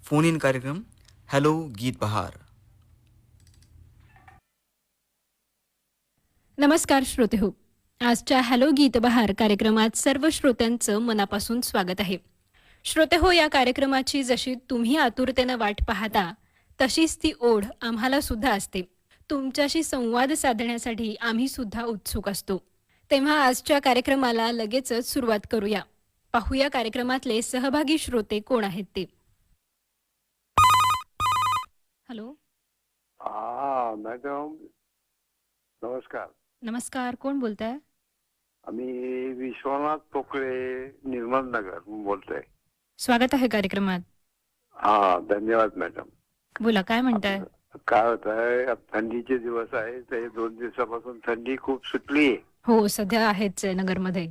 Phone in कार्यक्रम hello गीत बहार. नमस्कार श्रोते हो. आजच्या हॅलो गीत बहार कार्यक्रमात सर्व श्रोत्यांचं मनापासून स्वागत आहे. श्रोते हो, या कार्यक्रमाची जशी तुम्ही आतुरतेनं वाट पाहता तशीच ती ओढ आम्हाला सुद्धा असते. तुमच्याशी संवाद साधण्यासाठी आम्ही सुद्धा उत्सुक असतो. तेव्हा आजच्या कार्यक्रमाला लगेचच सुरुवात करूया. पाहूया कार्यक्रमातले सहभागी श्रोते कोण आहेत ते. हॅलो. मॅडम नमस्कार. नमस्कार, कोण बोलताय? आम्ही विश्वनाथ पोकळे निर्मल नगर बोलतोय. स्वागत आहे कार्यक्रमात. धन्यवाद मॅडम. बोला, काय म्हणताय? काय होत आहे, थंडीचे दिवस आहे, ते 2 दिवसापासून थंडी खूप सुटली. हो, सध्या आहेच आहे नगरमध्ये.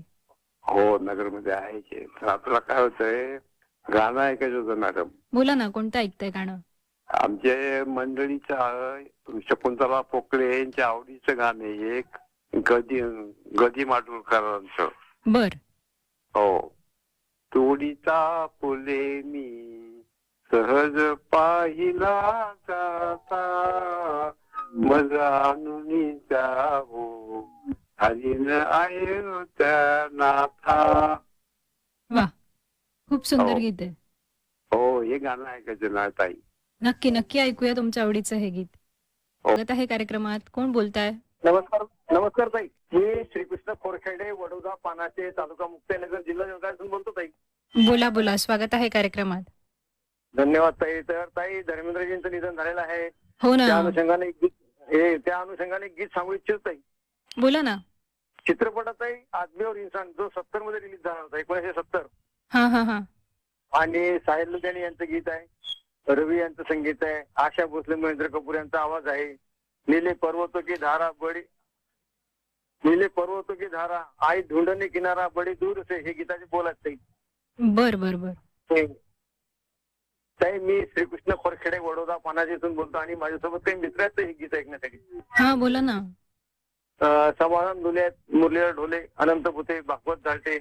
हो, नगरमध्ये आहे. तर आपल्याला काय होतंय, गाणं ऐकायचं होतं मॅडम. बोला ना, कोणतं ऐकताय गाणं? आमच्या मंडळीचं शकुंतला पोकळे यांच्या आवडीचं गाणं आहे एक, गदी माडुरकरांचं. बर. हो. तोडीचा फुले मी सहज पाहिला जाता, मजा आणून जावो हरीन अयोध्या नाथा. वा, खूप सुंदर हो. गीत आहे. हो, हे गाणं ऐकायचं ना ताई. नक्की नक्की ऐकूया तुमच्या आवडीचं हे गीत. स्वागत आहे कार्यक्रमात. कोण बोलताय? नमस्कार. नमस्कार ताई. मी श्रीकृष्ण खोरखेडे, वडोदा, पानाचे, तालुका मुक्ताईनगर, जिल्हा जळगावतून बोलतो ताई. बोला बोला, स्वागत आहे कार्यक्रमात. धन्यवाद ताई. तर ताई, धर्मेंद्रजींचं निधन झालेलं आहे. हो ना, त्या अनुषंगाने एक गीत सांगू इच्छितो ताई. बोला ना. चित्रपटात ताई आदमी और इंसान जो 70 मध्ये रिलीज झाला होता, 1970. हा हा हा. आणि साहिल लुधियानी यांचं गीत आहे, रवी यांचं संगीत आहे, आशा भोसले, महेंद्र कपूर यांचा आवाज आहे. नीले पर्वतों की धारा आई ढूंढने किनारा बड़ी दूर से, हे गीताचे बोल आहेत ताई. बर बर बर. ताई, मी श्रीकृष्ण खोरखेडे, वडोदा, पानाजीतून बोलतो आणि माझ्यासोबत काही मित्र आहेत हे गीत ऐकण्यासाठी. हा, बोला ना. समाधान दुले, मुरलीधर ढोले, अनंत भुते, भागवत झालटे,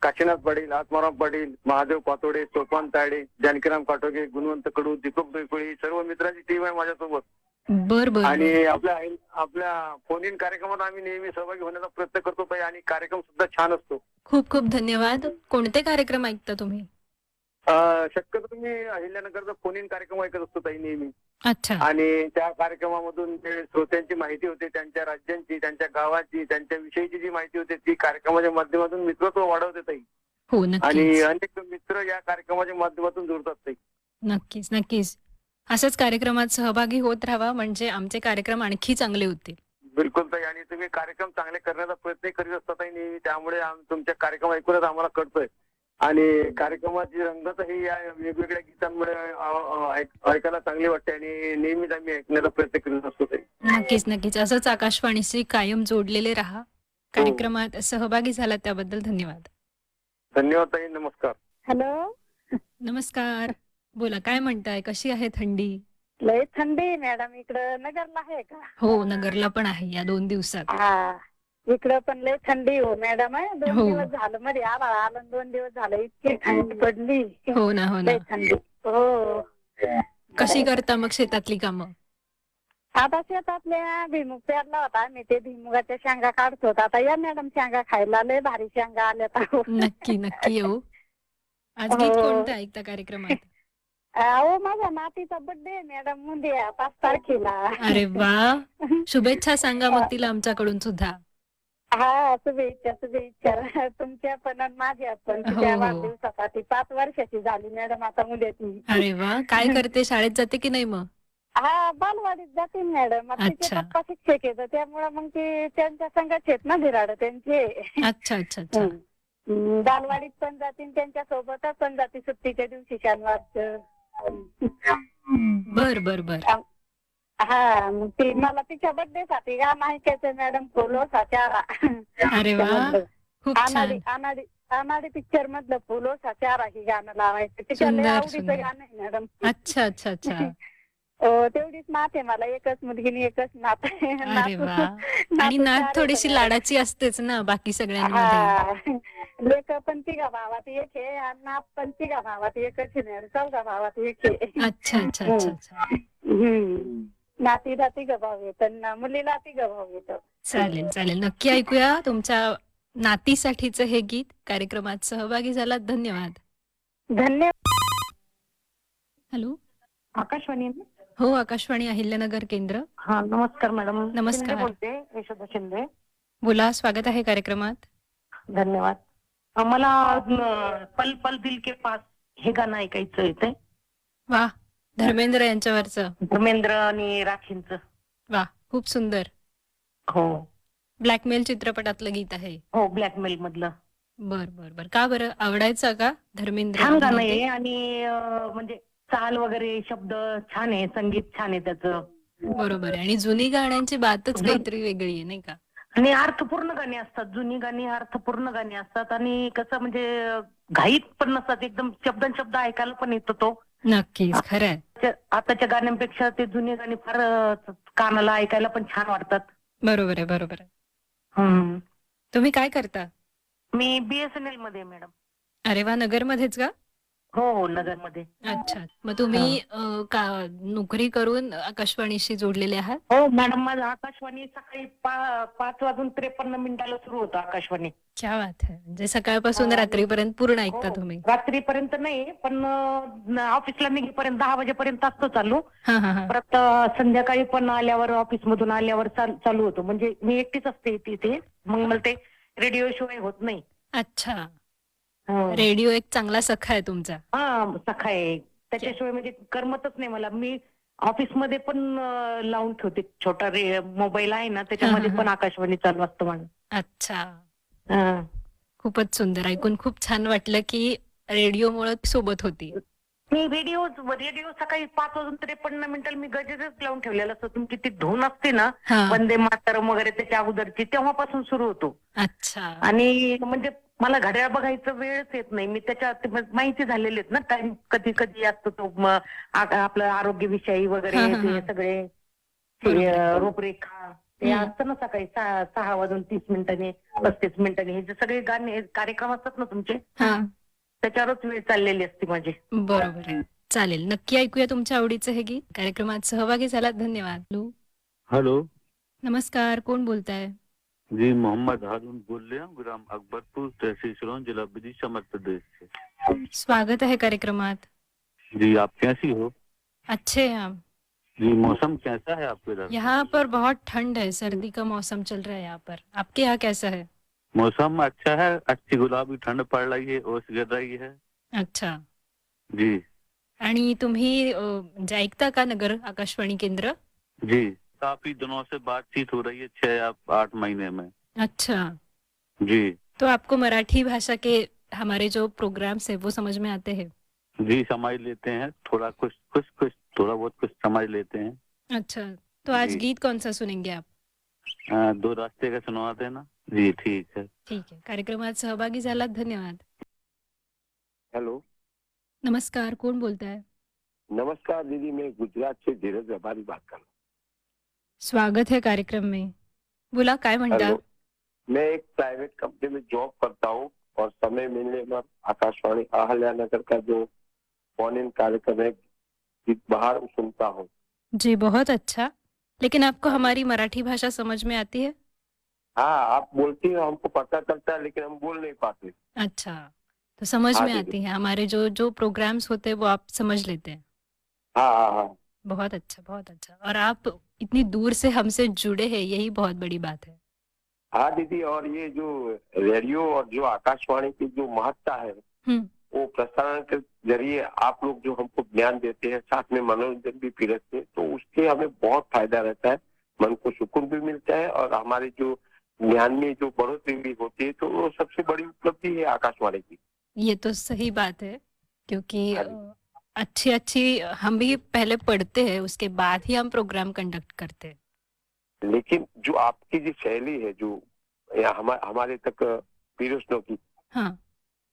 काशीनाथ पाटील, आत्माराम पाटील, महादेव पातोडे, सोपान तायडे, जानकीराम काटोगे, गुणवंत कडू, दीपक डोईकोळी, सर्व मित्रांची टीम आहे माझ्यासोबत. बर बर. आणि आपल्या फोन इन कार्यक्रमात आम्ही नेहमी सहभागी होण्याचा प्रयत्न करतो ताई, आणि कार्यक्रम सुद्धा छान असतो. खूप खूप धन्यवाद. कोणते कार्यक्रम ऐकता तुम्ही? शक्यतो मी अहिल्यानगरचा फोन इन कार्यक्रम ऐकत असतो ताई नेहमी. अच्छा. आणि त्या कार्यक्रमामधून जे श्रोत्यांची माहिती होते, त्यांच्या राज्यांची, त्यांच्या गावाची, त्यांच्या विषयीची जी माहिती होते, ती कार्यक्रमाच्या माध्यमातून मित्रत्व वाढवते ताई. हो, आणि नक्कीच अनेक मित्र या कार्यक्रमाच्या माध्यमातून जुळतात ताई. नक्कीच नक्कीच. असंच कार्यक्रमात सहभागी होत राहावा, म्हणजे आमचे कार्यक्रम आणखी चांगले होतील. बिलकुल ताई. आणि तुम्ही कार्यक्रम चांगले करण्याचा प्रयत्न करीत असता ताई नेहमी, त्यामुळे तुमच्या कार्यक्रम ऐकूनच आम्हाला कळतोय. आणि कार्यक्रमाची रंगतही या वेगवेगळ्या गीतांमुळे ऐकायला चांगली वाटते, आणि नेहमीच आम्ही ऐकण्याचा प्रयत्न करीत असतो ताई. नक्कीच नक्कीच. असंच आकाशवाणीशी कायम जोडलेले राहा. कार्यक्रमात सहभागी झाला त्याबद्दल धन्यवाद. धन्यवाद ताई. नमस्कार. हॅलो. नमस्कार. बोला, काय म्हणताय? कशी आहे थंडी? लय थंडी मॅडम. इकडं नगरला आहे का? हो, नगरला पण आहे या 2 दिवसात. हा, इकडं पण लय थंडी हो मॅडम. आहे 2 हो. दिवस झालं मध्ये आलं 2 दिवस झालं, इतकी थंडी पडली. हो ना, हो ना. लय थंडी. हो. कशी करता मग शेतातली कामं? आता शेतातल्या भुईमुग पेरला होता, मी ते भुईमुगाच्या शेंगा काढतो. आता या मॅडम शेंगा खायला, लय भारी शेंगा आल्यात. नक्की नक्की येऊ. आज गीत कोणतं ऐकता कार्यक्रमात? अहो, माझ्या नातीचा बर्थडे मॅडम उद्या 5 तारखेला. अरे वा, शुभेच्छा सांगा मग तिला आमच्याकडून सुद्धा. हा, शुभेच्छा शुभेच्छा तुमच्या पण आणि माझ्या पण. तिच्या हो. वाढदिवसासाठी 5 वर्षाची झाली मॅडम आता उद्या ती. अरे वा, काय करते? शाळेत जाते की नाही मग? हा, बालवाडीत जाते मॅडम. आता तिचे अच्छा. पप्पा शिक्षक आहेत, त्यामुळे मग ते त्यांच्या संघात आहेत ना बिराड त्यांचे. अच्छा अच्छा अच्छा. बालवाडीत पण जाते, त्यांच्या सोबतच पण जाते सुट्टीच्या दिवशी शनिवारचं. बर बर बर. हा, मग ती मला तिच्या बर्थडे साठी गाणं ऐकायचं मॅडम, फुलो साचारा. अरे वा, खूप छान. अनाडी पिक्चर मधलं फुलो साचारा ही गाणं लावायचं. तिच्या लय सुंदर, आवडीचं सुंदर. गाणं आहे मॅडम. अच्छा अच्छा अच्छा. तेवढीच नात आहे मला, एकच मुलगी आणि एकच नात आहे. अरे वा. आणि नात थोडीशी लाडाची असतेच ना बाकी सगळ्यांमध्ये. हा, लेक पण तिघा भावात एक आहे आणि नात पण तिघा भावात एकच आहे आणि चौघा भावात एक आहे. अच्छा अच्छा अच्छा अच्छा. नातीला तिघा भाऊ येत आणि मुलीला तिघा भाऊ येत. चालेल चालेल, नक्की ऐकूया तुमच्या नातीसाठीचं हे गीत. कार्यक्रमात सहभागी झालात, धन्यवाद. धन्यवाद. हॅलो. आकाशवाणी. हो, आकाशवाणी अहिल्यानगर केंद्र. हा, नमस्कार मॅडम. नमस्कार. शिंदे बोलते, यशोदा शिंदे. बोला, स्वागत आहे कार्यक्रमात. धन्यवाद. मला पल पल दिल के पास हे गाणं ऐकायचं येते. वा, धर्मेंद्र यांच्यावरचं. धर्मेंद्र आणि राखींचं. वा, खूप सुंदर. हो. ब्लॅकमेल चित्रपटातलं गीत आहे. हो, ब्लॅकमेल मधलं. बर बर बर. का बरं आवडायचं का धर्मेंद्र? छान गाणं आहे आणि म्हणजे चाल वगैरे शब्द छान आहे, संगीत छान आहे त्याचं. बरोबर आहे. आणि जुनी गाण्यांची बातच काहीतरी वेगळी आहे, नाही का? आणि अर्थपूर्ण गाणी असतात. जुनी गाणी अर्थपूर्ण गाणी असतात आणि कसं म्हणजे घाईत पण नसतात, एकदम शब्द ऐकायला पण येतो तो. नक्कीच, खरंय. आताच्या गाण्यांपेक्षा ते जुनी गाणी फार कानाला ऐकायला पण छान वाटतात. बरोबर आहे, बरोबर आहे. तुम्ही काय करता? मी BSNL मध्ये मॅडम. अरे वा, नगरमध्येच का? हो, नगरमध्ये. अच्छा, मग तुम्ही नोकरी करून आकाशवाणीशी जोडलेले आहात? हो मॅडम, माझं आकाशवाणी सकाळी 5:53 सुरू होतं आकाशवाणी. क्या बात आहे. म्हणजे सकाळपासून रात्रीपर्यंत पूर्ण ऐकता हो, तुम्ही? रात्रीपर्यंत नाही, पण ऑफिसला निघेपर्यंत 10 वाजेपर्यंत असतो चालू. हा हा हा. परत संध्याकाळी पण आल्यावर, ऑफिस मधून आल्यावर चालू होतो. म्हणजे मी एकटीच असते तिथे, मग मला ते रेडिओ शिवाय होत नाही. अच्छा, रेडिओ एक चांगला सखा आहे तुमचा. हा, सखा आहे. त्याच्याशिवाय म्हणजे करमतच नाही मला. मी ऑफिसमध्ये पण लावून ठेवते, छोटा मोबाईल आहे ना, त्याच्यामध्ये पण आकाशवाणी चालू असतं माझं. अच्छा, खूपच सुंदर. ऐकून खूप छान वाटलं की रेडिओमुळे सोबत होती. मी रेडिओ सकाळी 5:53 मी गजेच लावून ठेवलेला असतो. तुमची ती धून असते ना, वंदे मातरम वगैरे त्याच्या अगोदरची, तेव्हापासून सुरू होतो. अच्छा. आणि म्हणजे मला घड्याळ बघायचं वेळच येत नाही. मी त्याच्यात माहिती झालेली आहेत ना, टाइम कधी कधी असतो तो आपलं आरोग्यविषयी वगैरे ते सगळे रूपरेखा ते असतं ना सकाळी 6:30 35 हे जे सगळे गाणे कार्यक्रम असतात ना तुमचे, त्याच्यावरच वेळ चाललेली असते माझी. बरोबर आहे. चालेल, नक्की ऐकूया तुमच्या आवडीचं हे गीत. कार्यक्रमात सहभागी झालात, धन्यवाद. हेलो. नमस्कार, कोण बोलताय? जी, मोहम्मद हारून बोल रहे हैं, ग्राम अकबरपुर, तहसील सिरोंज, जिला विदिशा, मध्य प्रदेश से. स्वागत है कार्यक्रमात. जी, आप कैसी हो? अच्छे हैं हम. जी, मौसम कैसा है आपके इधर? यहाँ पर बहुत ठंड है, सर्दी का मौसम चल रहा है यहाँ पर. आपके यहाँ कैसा है? मौसम अच्छा है, अच्छी गुलाबी ठंड पड़ रही है, ओस गिर रही है. अच्छा. जी. आणि तुम्ही म्हणजे ऐकता का नगर आकाशवाणी केंद्र? जी, काफी दिनों से बातचीत हो रही है, 6 या 8 महीने में. अच्छा जी. तो आपको मराठी भाषा के हमारे जो प्रोग्राम्स है वो समझ में आते हैं? जी, समझ लेते हैं, थोड़ा कुछ थोड़ा बहुत कुछ समझ लेते हैं. अच्छा, तो आज जी. गीत कौन सा सुनेंगे आप? 2 रास्ते का सुनवा देना. जी, ठीक है. ठीक है, कार्यक्रमात सहभागी झालात, धन्यवाद. हेलो. नमस्कार, कोण बोलताय? नमस्कार दीदी, मैं गुजरात से धीरज व्यापारी बात कर रहा हूँ. स्वागत है कार्यक्रम में. बोला, काय म्हणता? हेलो. मैं एक प्राइवेट कंपनी में जॉब करता हूँ और समय मिलने पर आकाशवाणी अहिल्यानगर का जो फोन इन कार्यक्रम है गीत बहार सुनता हूँ. जी, बहुत अच्छा. लेकिन आपको हमारी मराठी भाषा समझ में आती है? हाँ, आप बोलती हैं, हमको पता चलता है, लेकिन हम बोल नहीं पाते. अच्छा, तो समझ हाँ में दीदी. आती है. हमारे जो जो प्रोग्राम्स होते हैं वो आप समझ लेते हैं. हाँ. बहुत अच्छा, बहुत अच्छा. और आप इतनी दूर से हमसे जुड़े हैं, यही बहुत बड़ी बात है. हाँ दीदी, और ये जो रेडियो और जो आकाशवाणी की जो महत्ता है वो प्रसारण के जरिए आप लोग जो हमको ज्ञान देते हैं, साथ में मनोरंजन भी पीरसते हैं, तो उससे हमें बहुत फायदा रहता है, मन को सुकून भी मिलता है और हमारे जो ज्ञान में जो बढ़ोतरी भी होती है, तो वो सबसे बड़ी उपलब्धि है आकाशवाणी की. ये तो सही बात है, क्योंकि अच्छी हम भी पहले पढ़ते हैं, उसके बाद ही हम प्रोग्राम कंडक्ट करते हैं. लेकिन जो आपकी जो शैली है, जो हमारे तक पीरसने की, हाँ,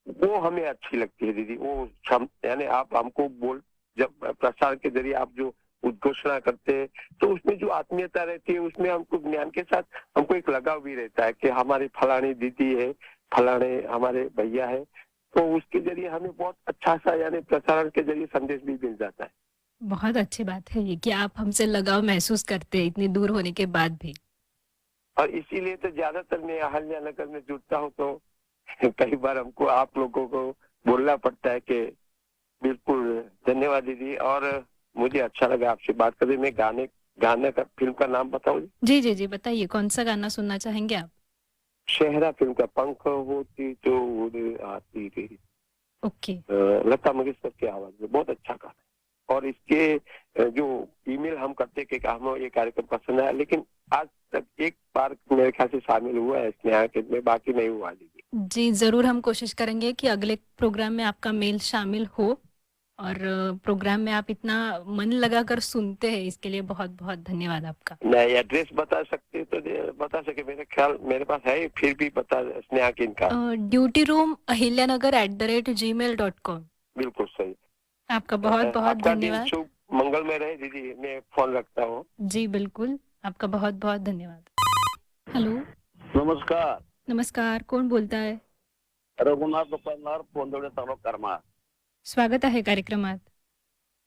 वो हमें अच्छी लगती है दीदी. वो यानी आप हमको जब प्रसार के जरिए आप जो उद्घोषणा करते हैं, तो उसमें जो आत्मीयता रहती है, उसमें हमको ज्ञान के साथ हमको एक लगाव भी रहता है कि हमारी फलानी दीदी है, फलाने हमारे भैया है, तो उसके जरिए हमें बहुत अच्छा सा यानी प्रसारण के जरिए संदेश भी मिल जाता है। बहुत अच्छी बात है ये कि आप हमसे लगाव महसूस करते हैं इतनी दूर होने के बाद भी। और इसीलिए तो ज्यादातर मैं अहल्यानगर में जुड़ता हूँ, तो कई बार हमको आप लोगों को बोलना पड़ता है कि बिल्कुल धन्यवाद दीदी। और मुझे अच्छा लगा आपसे बात करके। मैं गाने का फिल्म का नाम बताऊं? जी जी जी, बताइए कौन सा गाना सुनना चाहेंगे आप? शहरा फिल्म का पंख होती तो उड़ आती रे, ओके। लता मंगेशकर की आवाज में, बहुत अच्छा गाना है। और इसके जो ईमेल हम करते कि हमें ये कार्यक्रम पसंद आया, लेकिन आज तक एक बार मेरे ख्याल से शामिल हुआ है स्नेहा के में, बाकी नहीं हुआ दीदी। जी जरूर, हम कोशिश करेंगे कि अगले प्रोग्राम में आपका मेल शामिल हो। और प्रोग्राम में आप इतना मन लगाकर सुनते हैं, इसके लिए बहुत बहुत धन्यवाद आपका। मैं एड्रेस बता सकते तो बता सके, मेरे ख्याल मेरे पास है, फिर भी बता स्नेहा किन का। Duty room ahilyanagар@gmail.com। बिल्कुल सही। आपका बहुत बहुत आपका दिन धन्यवाद। शुभ मंगलमय रहे दीदी। मैं फोन रखता हूँ। जी बिल्कुल, आपका बहुत बहुत धन्यवाद। हेलो, नमस्कार. नमस्कार, कोण बोलताय? रघुनाथ दुकानदार, पोंदवडे तालुका करमाळ. स्वागत आहे कार्यक्रमात.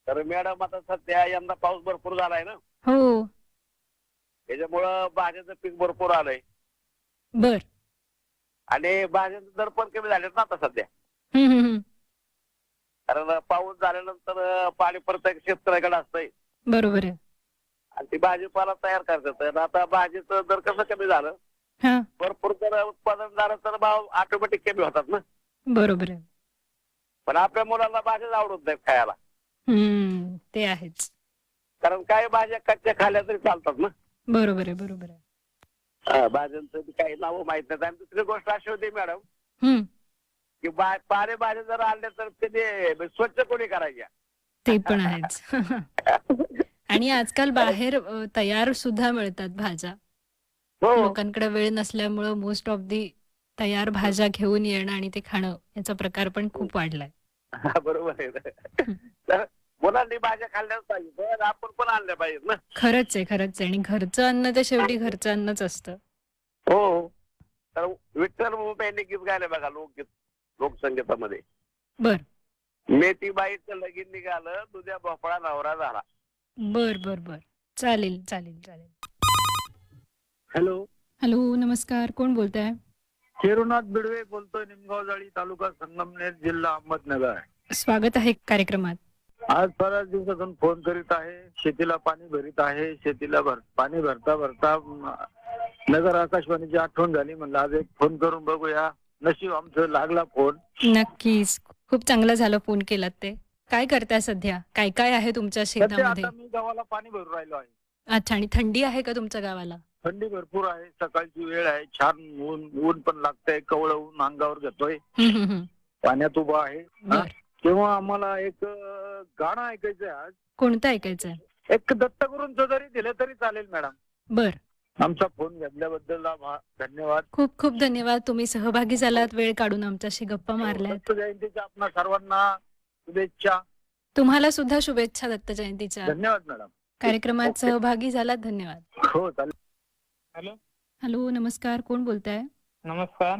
तर मॅडम, आता सध्या यंदा पाऊस भरपूर झालाय ना, हो. त्याच्यामुळं भाज्याचं पीक भरपूर आलंय बर. आणि भाज्याचे दर पण कमी झालेत ना आता सध्या. हम्म. कारण पाऊस झाल्यानंतर पाणी प्रत्येक शेतकऱ्याकडे असतंय बरोबर आहे. आणि ती भाजीपाला तयार करतात. तर आता भाजीचं दर कसं कमी झालं, हा, भरपूर जर उत्पादन झालं तर भाव ऑटोमॅटिक कमी होतात ना. बरोबर आहे. पण आपल्या मुलांना भाज्याच आवडत नाहीत खायला, ते आहेच. कारण काही भाज्या कच्च्या खाल्ल्या तरी चालतात ना. बरोबर आहे, बरोबर आहे. भाज्यांचं बी काही नावं माहित नाही. आणि दुसरी गोष्ट अशी होती मॅडम, हम्म, की पालेभाज्या जर आणल्या तर ते स्वच्छ कोणी करायच्या. ते पण आहेच. आणि आजकाल बाहेर तयार सुद्धा मिळतात भाज्या. हो, लोकांकडे वेळ नसल्यामुळं मोस्ट ऑफ दी तयार भाज्या घेऊन येणं आणि ते खाणं याचा प्रकार पण खूप वाढलाय. बरोबर आहे. तर मुलांनी भाज्या खाल्ल्याच पाहिजे, तर आपण पण आणल्या पाहिजेत ना. खरंच आहे, खरंच आहे. आणि घरचं अन्न ते शेवटी घरचं अन्नच असतं. हो. तर विठ्ठल मुंबईने गीत गायले बघा, लोकगीत, लोकसंगीतामध्ये. बर मेथीबाईचं लगीन निघालं, तुझ्या भोपळा नवरा झाला. बर बर बर, चालेल चालेल चालेल. हॅलो, हॅलो, नमस्कार, कोण बोलताय? शिरुनाथ बिडवे बोलतोय, निमगाव जाळी, तालुका संगमनेर, जिल्हा अहमदनगर. स्वागत आहे कार्यक्रमात. आज बऱ्याच दिवसातून फोन करीत आहे. शेतीला पाणी भरीत आहे. शेतीला पाणी भरता भरता नगर आकाशवाणीची आठवण झाली. म्हणलं आज एक फोन करून बघूया. नशीब आमचं लागला फोन. नक्कीच, खूप चांगलं झालं फोन केलात ते. काय करताय सध्या? काय काय आहे तुमच्या सध्या शेतामध्ये? आता मी गावाला पाणी भरून राहिलो आहे. अच्छा, आणि थंडी आहे का तुमच्या गावाला? थंडी भरपूर आहे. सकाळची वेळ आहे. छान ऊन पण लागतंय. कवळं ऊन अंगावर घेतोय. हम्म. पाण्यात उभा आहे. बर. तेव्हा आम्हाला एक गाणं ऐकायचंय आज. कोणतं ऐकायचंय? एक दत्तगुरूंचं जरी दिलं तरी चालेल मॅडम. बर. आमचा फोन घेतल्याबद्दल धन्यवाद. खूप खूप धन्यवाद. तुम्ही सहभागी झालात, वेळ काढून आमच्याशी गप्पा मारल्यात. दत्त जयंतीच्या आपणा सर्वांना शुभेच्छा. तुम्हाला सुद्धा शुभेच्छा दत्त जयंतीच्या. धन्यवाद मॅडम. कार्यक्रमात ओके. सहभागी झालात, धन्यवाद. हो चालेल. हॅलो, हॅलो, नमस्कार, कोण बोलताय? नमस्कार.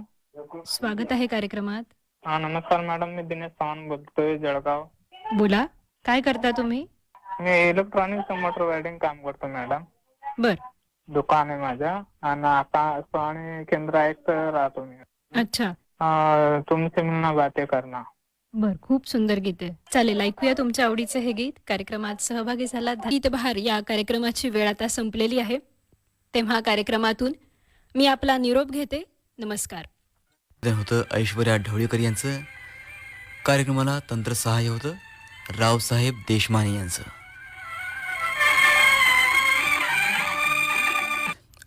स्वागत आहे कार्यक्रमात. हा, नमस्कार मॅडम, मी दिनेश सावंत बोलतोय, जळगाव. बोला, काय करता तुम्ही? मी इलेक्ट्रॉनिक्स मोटर वायरिंग काम करतो मॅडम. बर. दुकान आहे माझं आणि आकाशवाणी केंद्र ऐकत राहतो मी. अच्छा. तुमसे मिलना बातें करना. बर, खूप सुंदर गीत आहे. चालेल, ऐकूया तुमच्या आवडीचे हे गीत. कार्यक्रमात सहभागी झाला. गीत बहार या कार्यक्रमाची वेळ आता संपलेली आहे, तेव्हा कार्यक्रमातून मी आपला निरोप घेते. नमस्कार. होतं ऐश्वर्या ढवळीकर यांचं. कार्यक्रमाला तंत्रसहाय्य होतं रावसाहेब देशमाने यांचं.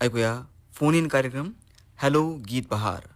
ऐकूया फोन इन कार्यक्रम हॅलो गीत बहार.